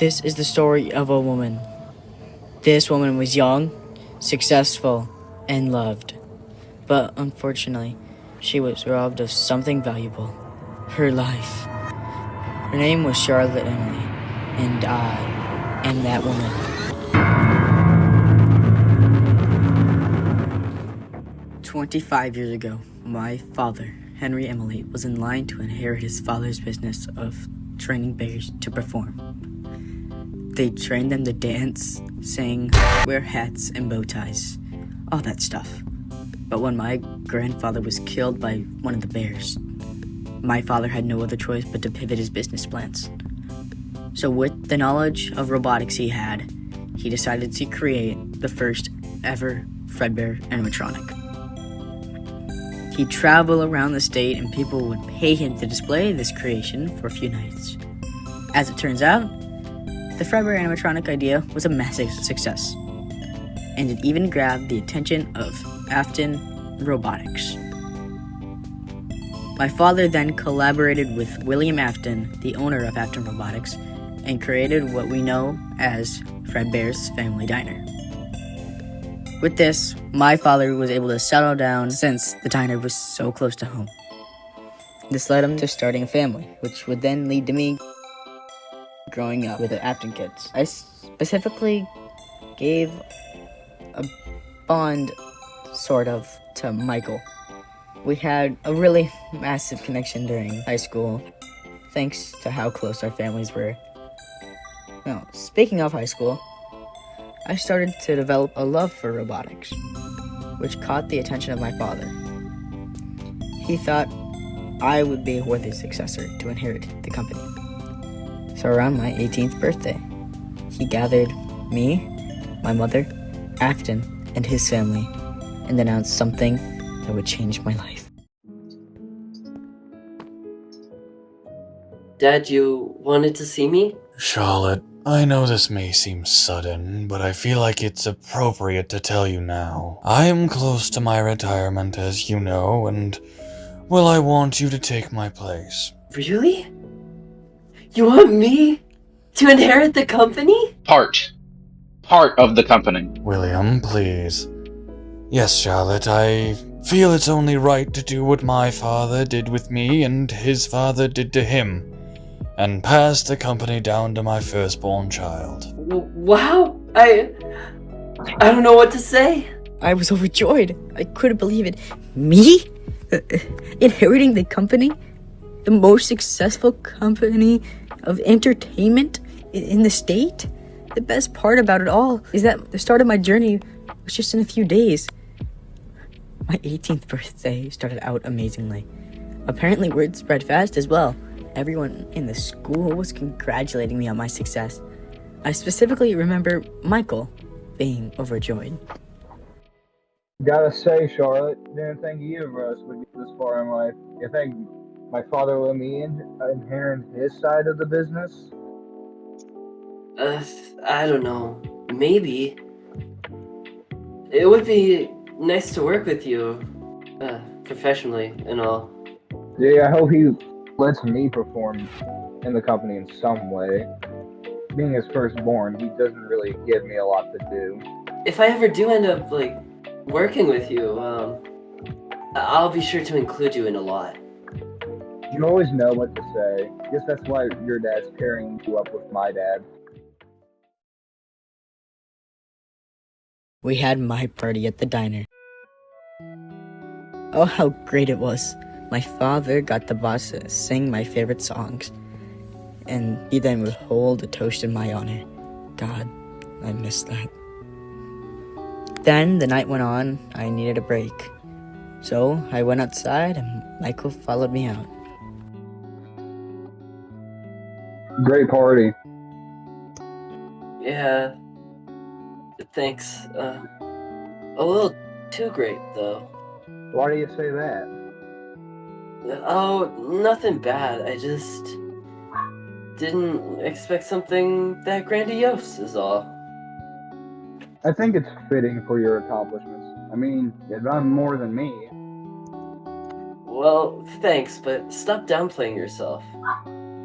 This is the story of a woman. This woman was young, successful, and loved. But unfortunately, she was robbed of something valuable, her life. Her name was Charlotte Emily, and I am that woman. 25 years ago, my father, Henry Emily, was in line to inherit his father's business of training bears to perform. They trained them to dance, sing, wear hats and bow ties, all that stuff. But when my grandfather was killed by one of the bears, my father had no other choice but to pivot his business plans. So with the knowledge of robotics he had, he decided to create the first ever Fredbear animatronic. He'd travel around the state and people would pay him to display this creation for a few nights. As it turns out, the Fredbear animatronic idea was a massive success, and it even grabbed the attention of Afton Robotics. My father then collaborated with William Afton, the owner of Afton Robotics, and created what we know as Fredbear's Family Diner. With this, my father was able to settle down since the diner was so close to home. This led him to starting a family, which would then lead to me growing up with the Afton kids. I specifically gave a bond, sort of, to Michael. We had a really massive connection during high school, thanks to how close our families were. Now, speaking of high school, I started to develop a love for robotics, which caught the attention of my father. He thought I would be a worthy successor to inherit the company. So around my 18th birthday, he gathered me, my mother, Afton, and his family, and announced something that would change my life. Dad, you wanted to see me? Charlotte, I know this may seem sudden, but I feel like it's appropriate to tell you now. I am close to my retirement, as you know, and, well, I want you to take my place. Really? You want me to inherit the company? Part of the company. William, please. Yes, Charlotte, I feel it's only right to do what my father did with me and his father did to him, and pass the company down to my firstborn child. Wow, I don't know what to say. I was overjoyed. I couldn't believe it. Me? Inheriting the company? The most successful company of entertainment in the state? The best part about it all is that the start of my journey was just in a few days. My 18th birthday started out amazingly. Apparently word spread fast as well. Everyone in the school was congratulating me on my success. I specifically remember Michael being overjoyed. Gotta say, Charlotte, didn't think either of us would get this far in life. You think my father let me inherit his side of the business? I don't know. Maybe. It would be nice to work with you, professionally and all. Yeah, I hope he lets me perform in the company in some way. Being his firstborn, he doesn't really give me a lot to do. If I ever do end up, working with you, I'll be sure to include you in a lot. You always know what to say. Guess that's why your dad's pairing you up with my dad. We had my party at the diner. Oh, how great it was. My father got the boss to sing my favorite songs, and he then would hold a toast in my honor. God, I miss that. Then the night went on. I needed a break. So I went outside and Michael followed me out. Great party. Yeah. Thanks. A little too great, though. Why do you say that? Oh, nothing bad. I just didn't expect something that grandiose is all. I think it's fitting for your accomplishments. I mean, you've done more than me. Well, thanks, but stop downplaying yourself.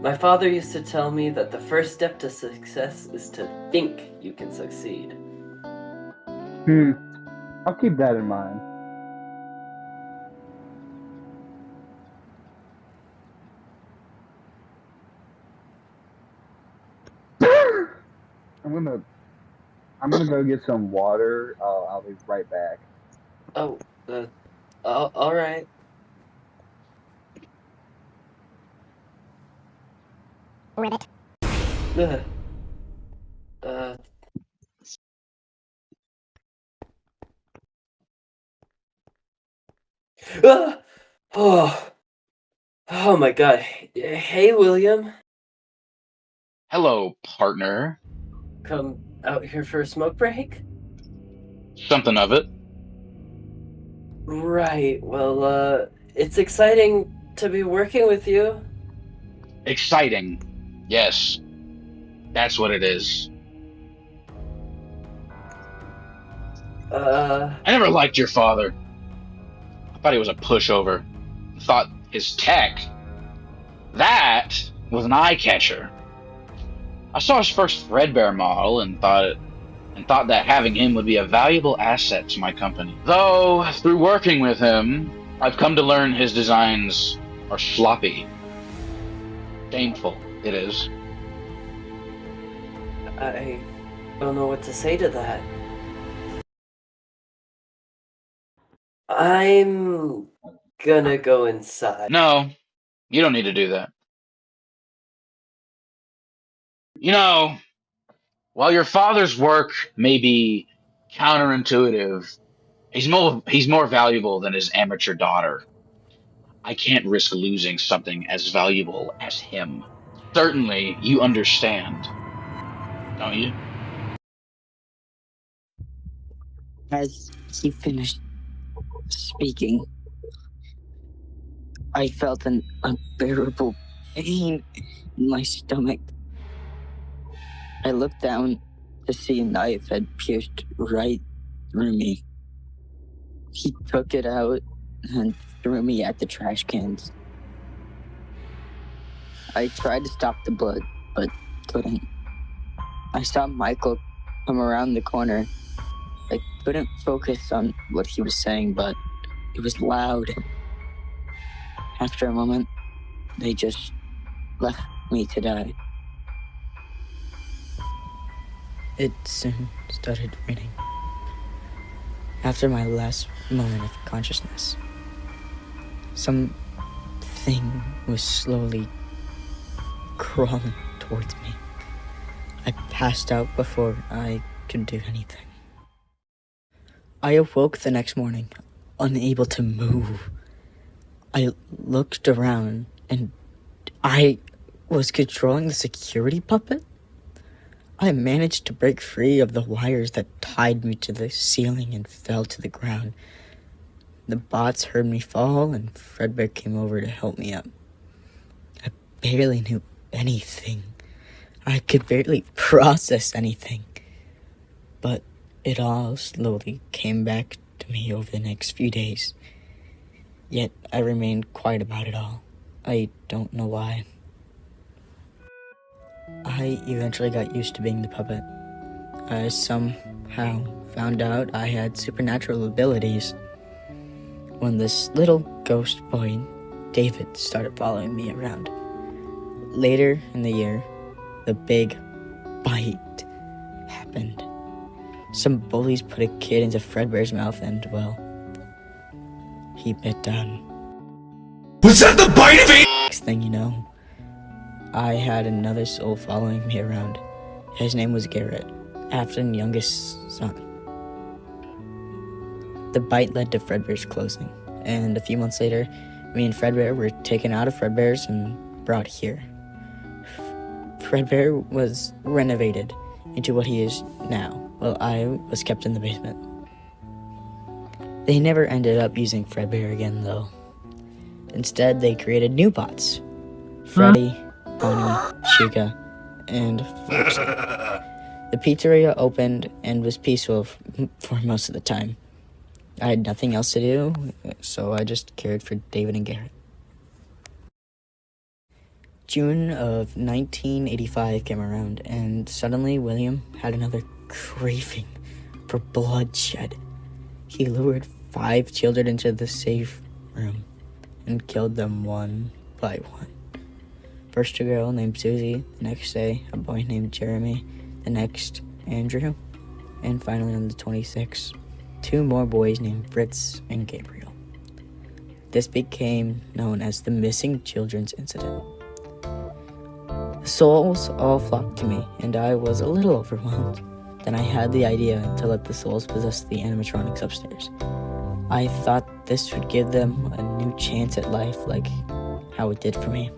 My father used to tell me that the first step to success is to think you can succeed. I'll keep that in mind. I'm gonna go get some water. I'll be right back. Oh, all right. Ribbit. Uh, ah! Oh my god. Hey, William. Hello, partner. Come out here for a smoke break? Something of it. Right. Well, it's exciting to be working with you. Exciting. Yes. That's what it is. I never liked your father. I thought he was a pushover. I thought his tech, that was an eye catcher. I saw his first Fredbear model and thought that having him would be a valuable asset to my company. Though, through working with him, I've come to learn his designs are sloppy. Shameful, it is. I don't know what to say to that. I'm gonna go inside. No, you don't need to do that. You know, while your father's work may be counterintuitive, he's more valuable than his amateur daughter. I can't risk losing something as valuable as him. Certainly, you understand, don't you? As he finished speaking, I felt an unbearable pain in my stomach. I looked down to see a knife had pierced right through me. He took it out and threw me at the trash cans. I tried to stop the blood, but couldn't. I saw Michael come around the corner. I couldn't focus on what he was saying, but it was loud. After a moment, they just left me to die. It soon started raining. After my last moment of consciousness, something was slowly crawling towards me. I passed out before I could do anything. I awoke the next morning, unable to move. I looked around and I was controlling the security puppet. I managed to break free of the wires that tied me to the ceiling and fell to the ground. The bots heard me fall and Fredbear came over to help me up. I barely knew anything. I could barely process anything. But it all slowly came back to me over the next few days. Yet I remained quiet about it all. I don't know why. I eventually got used to being the puppet. I somehow found out I had supernatural abilities when this little ghost boy, David, started following me around. Later in the year, the big bite happened. Some bullies put a kid into Fredbear's mouth and, well, he bit down. Was that the bite of it? Next thing you know, I had another soul following me around. His name was Garrett, Afton's youngest son. The bite led to Fredbear's closing, and a few months later, me and Fredbear were taken out of Fredbear's and brought here. Fredbear was renovated into what he is now, while I was kept in the basement. They never ended up using Fredbear again, though. Instead, they created new bots. Freddy, Bonnie, Chica, and Foxy. The pizzeria opened and was peaceful for most of the time. I had nothing else to do, so I just cared for David and Garrett. June of 1985 came around, and suddenly William had another craving for bloodshed. He lured 5 children into the safe room and killed them one by one. First a girl named Susie, the next day a boy named Jeremy, the next Andrew, and finally on the 26th, 2 more boys named Fritz and Gabriel. This became known as the Missing Children's Incident. The souls all flocked to me, and I was a little overwhelmed. Then I had the idea to let the souls possess the animatronics upstairs. I thought this would give them a new chance at life, like how it did for me.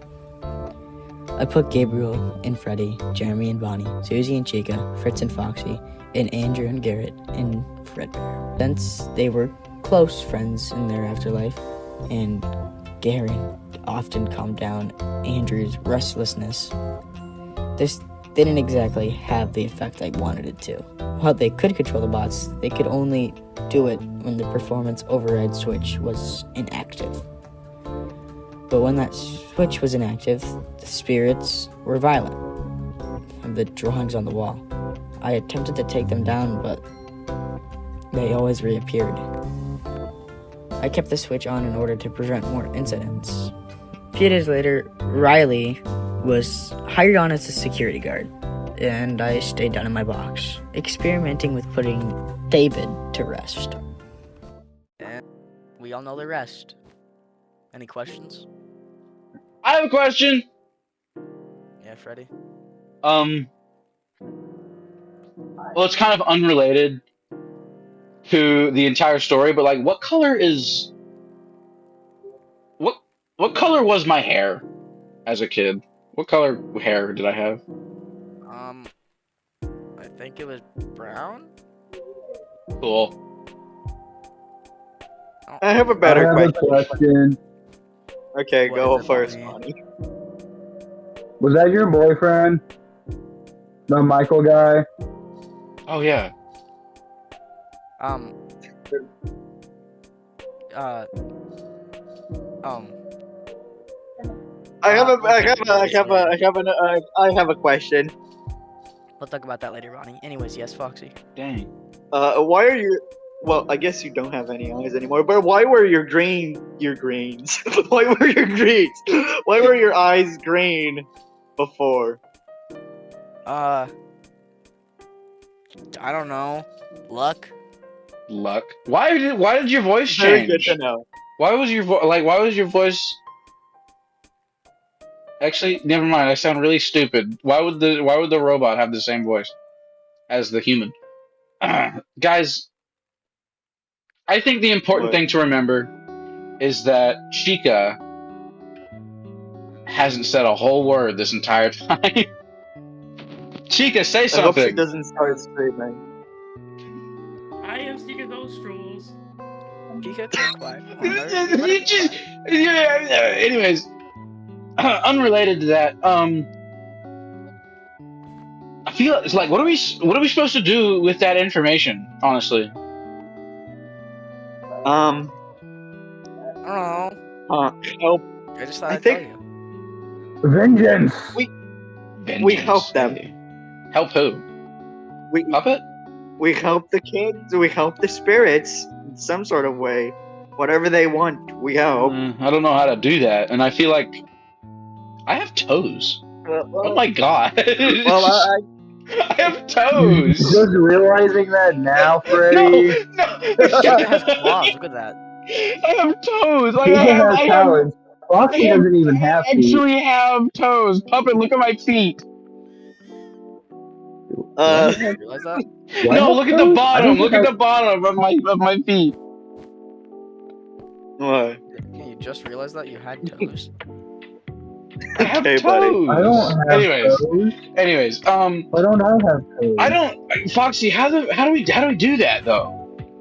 I put Gabriel and Freddy, Jeremy and Bonnie, Susie and Chica, Fritz and Foxy, and Andrew and Garrett in Fredbear. Since they were close friends in their afterlife, and Garrett often calmed down Andrew's restlessness, this didn't exactly have the effect I wanted it to. While they could control the bots, they could only do it when the performance override switch was inactive. But when that switch was inactive, the spirits were violent, and the drawings on the wall. I attempted to take them down, but they always reappeared. I kept the switch on in order to prevent more incidents. A few days later, Riley was hired on as a security guard, and I stayed down in my box, experimenting with putting David to rest. And we all know the rest. Any questions? I have a question. Yeah, Freddy? Well, it's kind of unrelated to the entire story, but like, what color was my hair as a kid? What color hair did I have? I think it was brown? Cool. I have a better I have question. a question. Okay, What go is it, first, Bonnie? Bonnie. Was that your boyfriend? The Michael guy? Oh yeah. I have a question. We'll talk about that later, Ronnie. Anyways, yes, Foxy. Dang. Why are you? Well, I guess you don't have any eyes anymore. But why were your greens? Why were your greens? Why were your eyes green before? I don't know. Luck? Luck. Why did your voice Very change? good to know. Why was your voice? Actually, never mind. I sound really stupid. Why would the robot have the same voice as the human? Guys, I think the important thing to remember is that Chica hasn't said a whole word this entire time. Chica, say I hope she something. doesn't start screaming. I am seeking those strolls. Chica, keep quiet. Anyways, unrelated to that, I feel it's like what are we supposed to do with that information? Honestly, I don't know. Help. I just thought I I'd think- tell you. Vengeance! We Vengeance. help them. Help who? We Puppet? we help the kids. We help the spirits in some sort of way. Whatever they want, we help. I don't know how to do that, and I feel like I have toes. Oh my god! Well, I I have toes. Just realizing that now, No, Freddy. Chica has no. claws. Look at that. I have toes. Like Chica I has have talents. Foxy doesn't even have feet. actually have toes. Puppet, look at my feet. You realize that? Do I No, have look at the toes? I bottom. don't Look think at the bottom of my feet. what? Can you just realize that you had toes? I have Okay, toes. buddy. I don't have toes. Anyways, Why don't I have toes? I don't. Foxy, how do we do that though?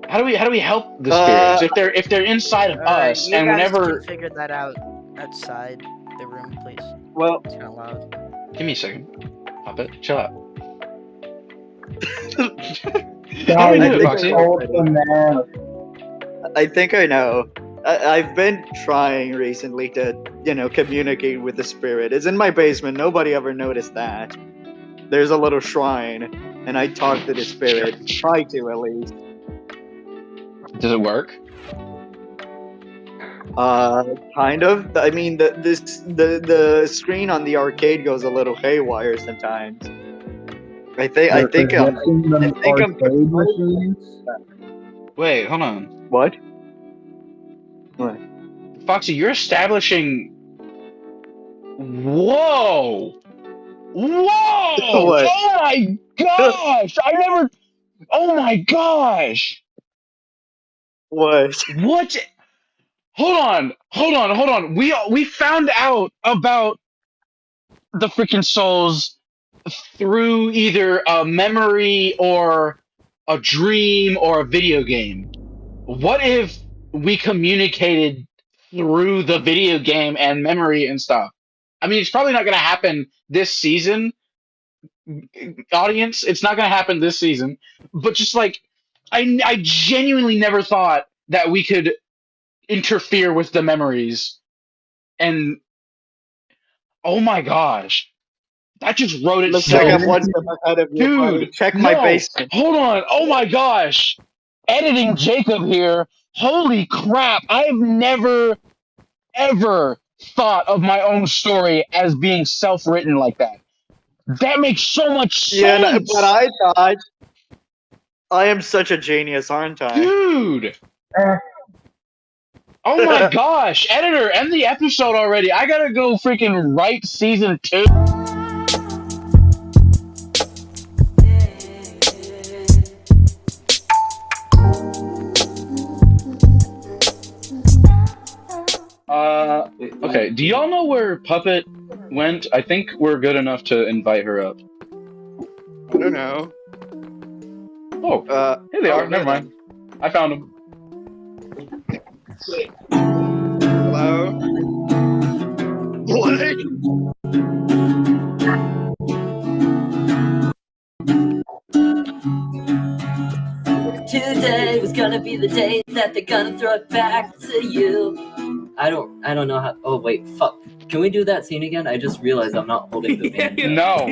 How do we help the spirits if they're inside of us you and guys whenever? can figure that out outside the room, please. Well, It's kind of loud. Give me a second. Puppet, chill out. How do we do Guys, it, it's Foxy? cold from now. I think I know. I've been trying recently to, communicate with the spirit. It's in my basement. Nobody ever noticed that. There's a little shrine, and I talk to the spirit. Try to, at least. Does it work? Kind of. I mean, the screen on the arcade goes a little haywire sometimes. I think I'm. Wait, hold on. What? What? Foxy, you're establishing. Whoa! Whoa! What? Oh my gosh! I never. Oh my gosh! What? What? Hold on. We found out about the freaking souls through either a memory or a dream or a video game. What if we communicated through the video game and memory and stuff? I mean, it's probably not going to happen this season, audience. It's not going to happen this season. But just like, I genuinely never thought that we could interfere with the memories. And oh my gosh, that just wrote it. Looks like I'm one step ahead of you, buddy. Dude, Check my basement. Hold on. Oh my gosh. Editing Jacob here. Holy crap. I've never, ever thought of my own story as being self-written like that. That makes so much sense. Yeah, but I thought I am such a genius, aren't I? Dude. Oh my gosh. Editor, end the episode already. I gotta go freaking write season 2. Okay, do y'all know where Puppet went? I think we're good enough to invite her up. I don't know. Oh, here they are. Never mind. I found them. Hello? What? Today was gonna be the day that they're gonna throw it back to you. I don't know how. Oh wait, fuck. Can we do that scene again? I just realized I'm not holding the band. No.